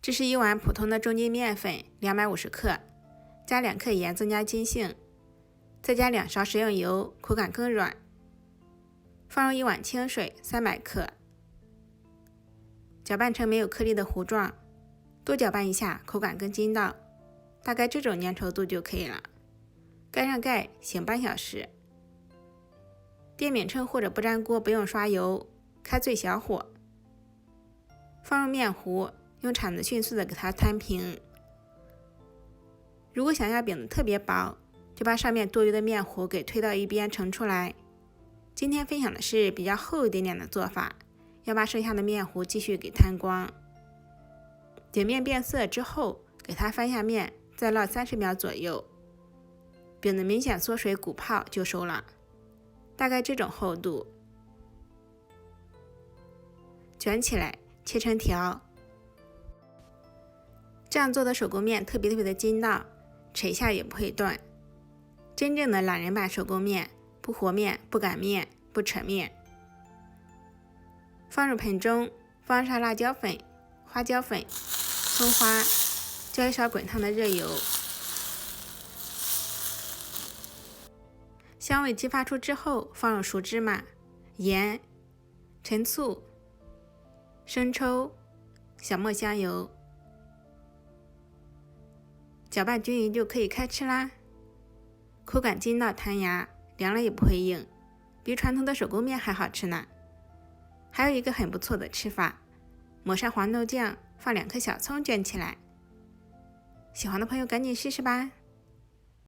这是一碗普通的中筋面粉250克，加2克盐增加筋性，再加2勺食用油，口感更软。放入1碗清水300克，搅拌成没有颗粒的糊状，多搅拌一下，口感更筋道，大概这种粘稠度就可以了。盖上盖，醒半小时。电饼铛或者不粘锅不用刷油，开最小火，放入面糊，用铲子迅速的给它摊平。如果想要饼子特别薄，就把上面多余的面糊给推到一边盛出来。今天分享的是比较厚一点点的做法，要把剩下的面糊继续给摊光。饼面变色之后，给它翻下面，再烙30秒左右，饼子明显缩水鼓泡就熟了，大概这种厚度。卷起来，切成条。这样做的手工面特别的筋道，扯一下也不会断。真正的懒人版手工面，不和面，不擀面，不扯面。放入盆中，放上辣椒粉、花椒粉、葱花，浇一勺滚烫的热油。香味激发出之后，放入熟芝麻、盐、陈醋、生抽、小磨香油，搅拌均匀就可以开吃啦。口感筋道弹牙，凉了也不会硬，比传统的手工面还好吃呢。还有一个很不错的吃法，抹上黄豆酱，放2颗小葱卷起来。喜欢的朋友赶紧试试吧。